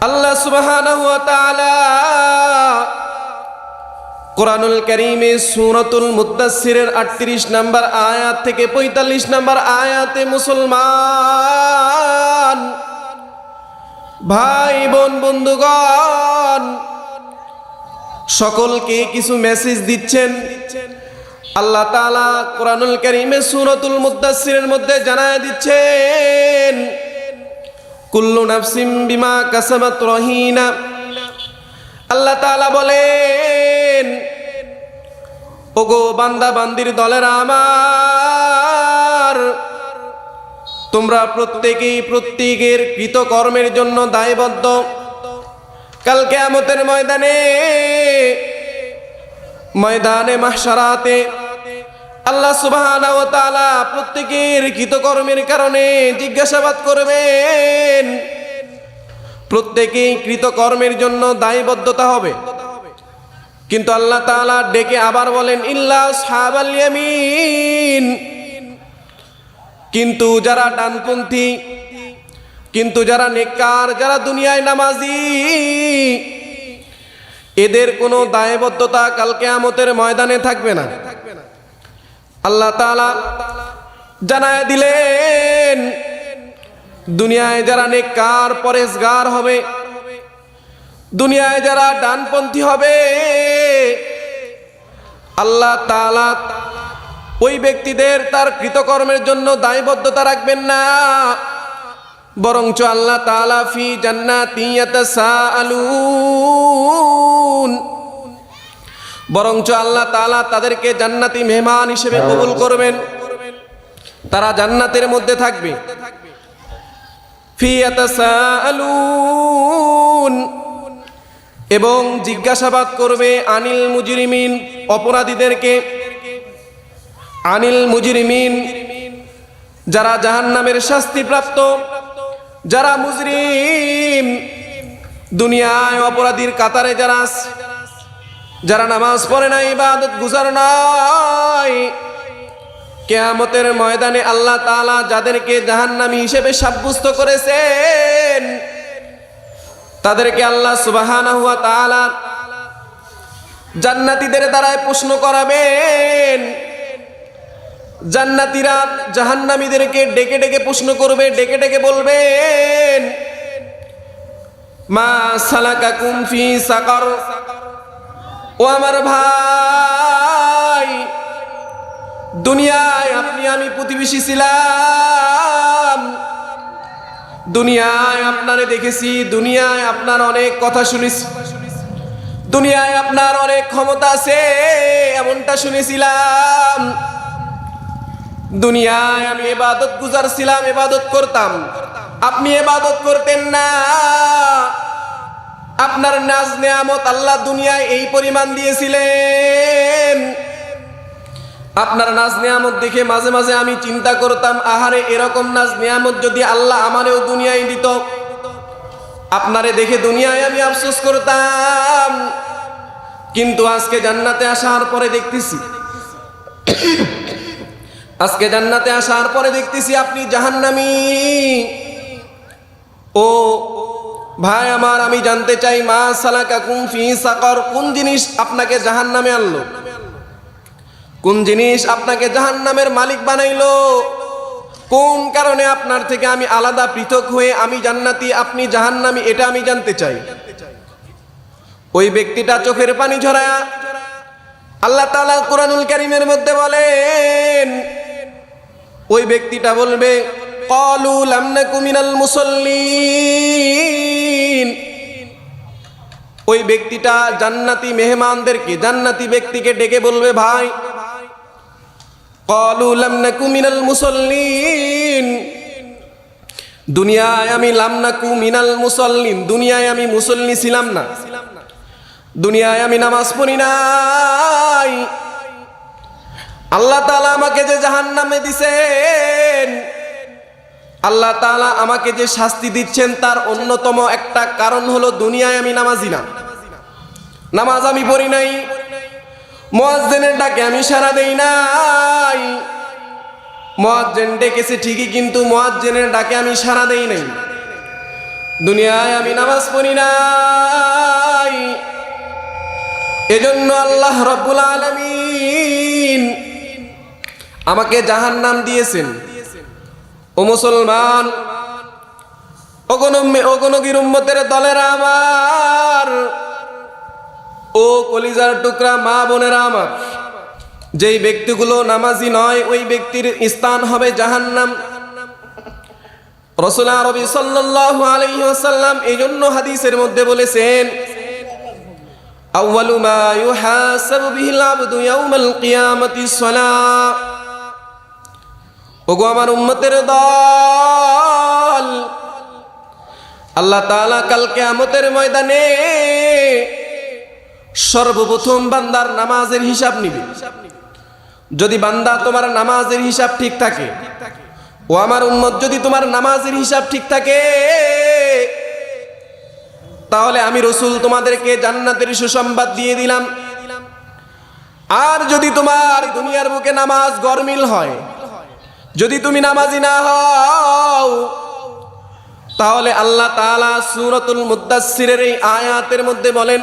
আল্লাহ সুবহানাহু ওয়া তাআলা কুরআনুল কারীমে সূরাতুল মুদ্দাসসিরের ৩৮ নম্বর আয়াত থেকে ৪৫ নম্বর আয়াতে মুসলমান ভাই বোন বন্ধুগণ সকলকে কিছু মেসেজ দিচ্ছেন। আল্লাহ তাআলা কুরআনুল কারীমে সূরাতুল মুদ্দাসসিরের মধ্যে জানায় দিচ্ছেন, কুল্লু নাফসিম বিমা কাসাবাত রহিনা। আল্লাহ তাআলা বলেন, ওগো বান্দা বান্দির দলেরা আমার, তোমরা প্রত্যেকেই প্রত্যেকের কৃতকর্মের জন্য দায়বদ্ধ। কাল কিয়ামতের ময়দানে মাহশারাতে আল্লাহ সুবহানাহু ওয়া তাআলা প্রত্যেকের কৃতকর্মের কারণে জিজ্ঞাসাবাদ করবেন। প্রত্যেকেই কৃতকর্মের জন্য দায়বদ্ধতা হবে। কিন্তু আল্লাহ তাআলা ডেকে আবার বলেন, ইল্লা আসহাবাল ইয়ামিন, কিন্তু যারা ডানপন্থী, কিন্তু যারা নেককার, যারা দুনিয়ায় নামাজি, এদের কোনো দায়বদ্ধতা কাল কিয়ামতের ময়দানে থাকবে না। আল্লাহ তাআলা জানায় দিলেন, দুনিয়ায় যারা নেককার পরেজগার হবে, দুনিয়ায় যারা ডানপন্থী হবে, আল্লাহ তাআলা ওই ব্যক্তিদের তার কৃতকর্মের জন্য দায়বদ্ধতা রাখবেন না, বরঞ্চ আল্লাহ তাআলা ফি জান্নাতি ইয়াতাসাআলুন, বরঞ্চ আল্লাহ তাআলা তাদেরকে জান্নাতি মেহমান হিসেবে কবুল করবেন। তারা জান্নাতের মধ্যে থাকবে। ফি ইয়াতাসাআলুন, এবং জিজ্ঞাসাবাদ করবে আনিল মুজরিমিন, অপরাধীদেরকে। আনিল মুজরিমিন, যারা জাহান্নামের শাস্তিপ্রাপ্ত, যারা মুজরিম, দুনিয়ায় অপরাধীর কাতারে যারা আছে, যারা নামাজ পড়ে নাই, ইবাদত গুজার নাই, কিয়ামতের ময়দানে আল্লাহ তাআলা যাদেরকে জাহান্নামী হিসেবে সাব্যস্ত করেছেন, তাদেরকে আল্লাহ সুবহানাহু ওয়া তাআলা জান্নাতীদের দ্বারায় প্রশ্ন করাবেন। জান্নাতীরা জাহান্নামীদেরকে ডেকে ডেকে প্রশ্ন করবে, ডেকে ডেকে বলবেন, মা সালাকাকুম ফি সাকার। ও আমার ভাই, দুনিয়ায় আপনি আমি প্রতিবেশী ছিলাম, দুনিয়ায় আপনারে দেখেছি, দুনিয়ায় আপনার অনেক কথা শুনেছি, দুনিয়ায় আপনার অনেক ক্ষমতা আছে এমনটা শুনেছিলাম, দুনিয়ায় আমি ইবাদত গুজার ছিলাম, ইবাদত করতাম, আপনি ইবাদত করতেন না। আপনার নাজ নেয়ামত আল্লাহ দুনিয়ায় এই পরিমাণ দিয়েছিলেন, আপনার নাজ নেয়ামত দেখে মাঝে মাঝে আমি চিন্তা করতাম, আহারে এরকম নাজ নেয়ামত যদি আল্লাহ আমারেও দুনিয়ায় দিত। আপনারে দেখে দুনিয়ায় আমি আফসোস করতাম, কিন্তু আজকে জান্নাতে আসার পরে দেখতেছি, আজকে জান্নাতে আসার পরে দেখতেছি আপনি জাহান্নামী। ও ভাই আমার, আমি জানতে চাই, মা সালাকাকুম ফি সাকার, কোন জিনিস আপনাকে জাহান্নামে আনলো, কোন জিনিস আপনাকে জাহান্নামের মালিক বানাইলো, কোন কারণে আপনার থেকে আমি আলাদা পৃথক হয়ে আমি জান্নাতি আপনি জাহান্নামী, এটা আমি জানতে চাই। ওই ব্যক্তিটা চোখের পানি ঝরায়া আল্লাহ তাআলা কুরআনুল কারীমের মধ্যে বলেন, ওই ব্যক্তিটা বলবে, ক্বালু লাম নাকু মিনাল মুসাল্লিন। ওই ব্যক্তিটা জান্নাতি মেহমানদেরকে, জান্নাতি ব্যক্তিকে ডেকে বলবে, ভাই, ক্বালু লাম নাকু মিনাল মুসাল্লিন, দুনিয়ায় আমি লাম নাকু মিনাল মুসাল্লিন, দুনিয়ায় আমি মুসল্লি ছিলাম না, দুনিয়ায় আমি নামাজ পড়ি নাই। আল্লাহ তাআলা আমাকে যে জাহান্নামে দিছেন, আল্লাহ তাআলা আমাকে যে শাস্তি দিচ্ছেন, তার অন্যতম একটা কারণ হলো দুনিয়ায় আমি নামাজি না, নামাজ আমি পড়ি নাই, মুয়াজ্জিনের ডাকে আমি সাড়া দেই নাই, মুয়াজ্জিন ডেকেছে ঠিকই, কিন্তু মুয়াজ্জিনের ডাকে আমি সাড়া দেই নাই। দুনিয়ায় আমি নামাজ পড়ি নাই, এজন্য আল্লাহ রাব্বুল আলামিন আমাকে জাহান্নাম দিয়েছেন। ও মুসলমান, অগণগীর উম্মতের দলেরা আমার, ও কলিজার টুকরা মা বোনেরা আমার, যেই ব্যক্তিগুলো নামাজি নয় ওই ব্যক্তির স্থান হবে জাহান্নাম। রাসূল আরবি সাল্লাল্লাহু আলাইহি ওয়াসাল্লাম এই জন্য হাদিসের মধ্যে বলেছেন, আউয়ালু মা ইউহাসাবু বিহিল আবদু ইয়াউমাল কিয়ামাতিস সালাহ। ওগো আমার উম্মতের দল, আল্লাহ তাআলা কাল কিয়ামতের ময়দানে সর্বপ্রথম বান্দার নামাজের হিসাব নিবে। যদি বান্দা তোমার নামাজের হিসাব ঠিক থাকে, ও আমার উম্মত যদি তোমার নামাজের হিসাব ঠিক থাকে, তাহলে আমি রাসূল তোমাদেরকে জান্নাতের সুসংবাদ দিয়ে দিলাম। আর যদি তোমার দুনিয়ার বুকে নামাজ গরমিল হয়, যদি তুমি নামাজি না হও, তাহলে আল্লাহ তাআলা সূরাতুল মুদ্দাসসিরের এই আয়াতের মধ্যে বলেন,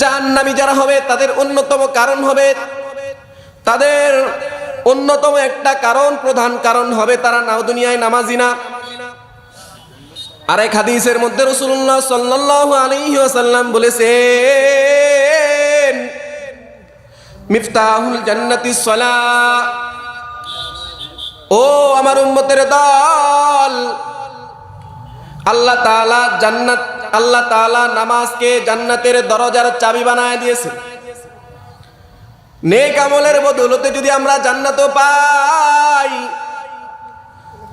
জাহান্নামী যারা হবে তাদের অন্যতম কারণ হবে, তাদের অন্যতম একটা কারণ, প্রধান কারণ হবে তারা দুনিয়ায় নামাজি না। আরেক হাদিসের মধ্যে রাসূলুল্লাহ সাল্লাল্লাহু আলাইহি ওয়াসাল্লাম বলেছেন, মিফতাহুল জান্নাতিস সালাহ। ও আমার উম্মতের দল, আল্লাহ তাআলা নামাজকে জান্নাতের দরজার চাবি বানায় দিয়েছে। নেক আমলের বদৌলতে যদি আমরা জান্নাতও পাই,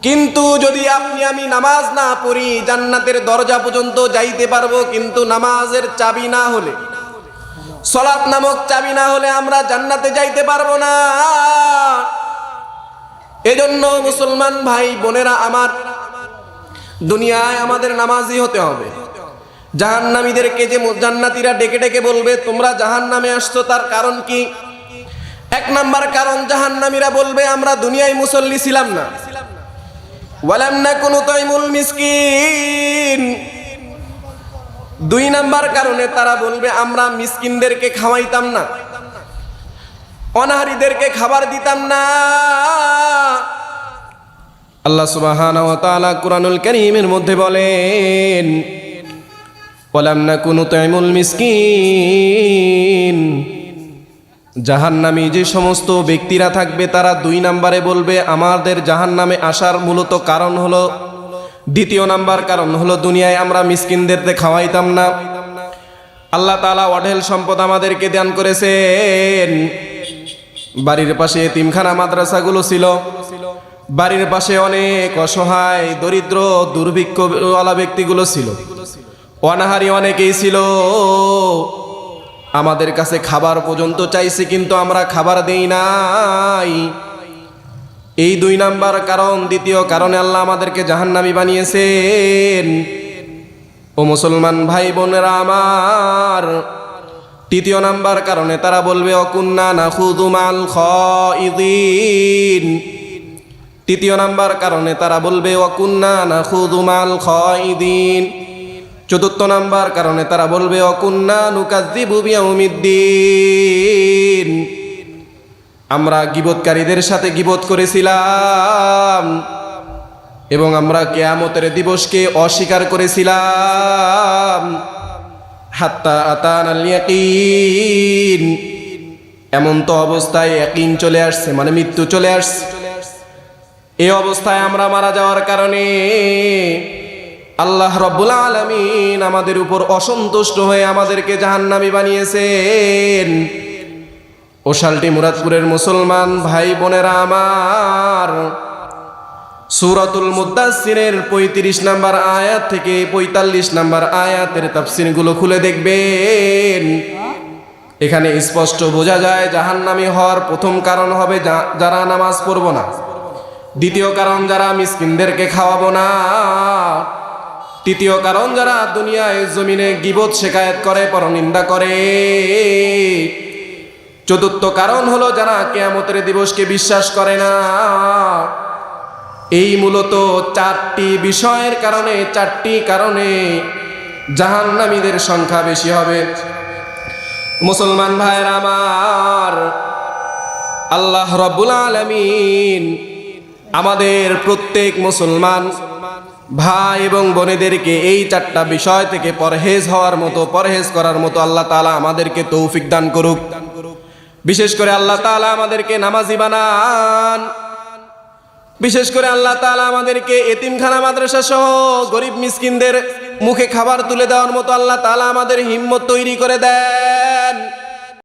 কিন্তু যদি আপনি আমি নামাজ না পড়ি জান্নাতের দরজা পর্যন্ত যাইতে পারবো, কিন্তু নামাজের চাবি না হলে, সালাত নামক চাবি না হলে আমরা জান্নাতে যাইতে পারবো না। এজন্য মুসলমান ভাই বোনেরা আমার, দুনিয়ায় আমাদের নামাজি হতে হবে। জাহান্নামীদেরকে যে জান্নাতীরা ডেকে ডেকে বলবে তোমরা জাহান্নামে আসছো, তার কারণ কি? এক নাম্বার কারণ, জাহান্নামীরা বলবে আমরা দুনিয়ায় মুসল্লি ছিলাম না, ওয়ালাম নাকুনু তুইমুল মিসকিন। দুই নাম্বার কারণে তারা বলবে আমরা মিসকিনদেরকে খাওয়াইতাম না, অনাহারীদেরকে খাবার দিতাম না। আল্লাহ সুবহানাহু ওয়া তাআলা কুরআনুল কারীমের মধ্যে বলেন, ওয়ালাম নাকুনু তুইমুল মিসকিন। জাহান্নামী যে সমস্ত ব্যক্তিরা থাকবে তারা দুই নম্বরে বলবে আমাদের জাহান্নামে আসার মূলত কারণ হলো, দ্বিতীয় নাম্বার কারণ হলো দুনিয়ায় আমরা মিসকিনদেরকে খাওয়াইতাম না। আল্লাহ তাআলা অঢেল সম্পদ আমাদেরকে দান করেছেন। বাড়ির পাশে এতিমখানা মাদ্রাসাগুলো ছিল, বাড়ির পাশে অনেক অসহায় দরিদ্র দুর্ভিক্ষওয়ালা ব্যক্তিগুলো ছিল, অনাহারী অনেকেই ছিল। আমাদের কাছে খাবার পর্যন্ত চাইছে, কিন্তু আমরা খাবার দেই নাই। এই দুই নাম্বার কারণ। দ্বিতীয় কারণে আল্লাহ আমাদেরকে জাহান্নামী বানিয়েছেন। ও মুসলমান ভাই বোনেরা আমার, তৃতীয় নাম্বার কারণে তারা বলবে অকুন্না নাখুযু মাল খায়িদিন। তৃতীয় নাম্বার কারণে তারা বলবে অকুন্না নাখুযু মাল খায়িদিন। চতুর্থ নাম্বার কারণে তারা বলবে অকুন্না নুকাযযিবু বিয়াউমিদ্দিন। আমরা গীবতকারীদের সাথে গীবত করেছিলাম এবং আমরা কিয়ামতের দিবসকে অস্বীকার করেছিলাম। হাত্তা আতানাল ইয়াকিন। এমন তো অবস্থায় ইয়াকিন চলে আসছে, মানে মৃত্যু চলে আসছে। এই অবস্থায় আমরা মারা যাওয়ার কারণে আল্লাহ রাব্বুল আলামিন আমাদের উপর অসন্তুষ্ট হয়ে আমাদেরকে জাহান্নামী বানিয়েছেন। ওশালটি মুরাদপুরের মুসলমান ভাই বোনেরা আমার, সূরাতুল মুদ্দাসসিরের 35 নম্বর আয়াত থেকে 45 নম্বর আয়াতের তাফসীরগুলো খুলে দেখবেন। এখানে স্পষ্ট বোঝা যায় জাহান্নামী হওয়ার প্রথম কারণ হবে যারা নামাজ পড়ব না, দ্বিতীয় কারণ যারা মিসকিনদেরকে খাওয়াবো না, তৃতীয় কারণ যারা দুনিয়ায় জমিনে গীবত শিকায়াত করে, পরনিন্দা করে, চতুর্থ কারণ হলো যারা কিয়ামতের দিবসকে বিশ্বাস করে না। এই মূলত চারটি বিষয়ের কারণে, চারটি কারণে জাহান্নামীদের সংখ্যা বেশি হবে। মুসলমান ভাইয়েরা আমার, আল্লাহ রাব্বুল আলামিন আমাদের প্রত্যেক মুসলমান ভাই এবং বোনেদেরকে এই চারটা বিষয় থেকে পরহেজ করার মতো আল্লাহ তাআলা আমাদেরকে তৌফিক দান করুক। বিশেষ করে আল্লাহ তাআলা আমাদেরকে নামাজি বানান। বিশেষ করে আল্লাহ তাআলা আমাদেরকে এতিমখানা মাদ্রাসা সহ গরিব মিসকিনদের মুখে খাবার তুলে দেওয়ার মতো আল্লাহ তাআলা আমাদের হিম্মত তৈরি করে দেন।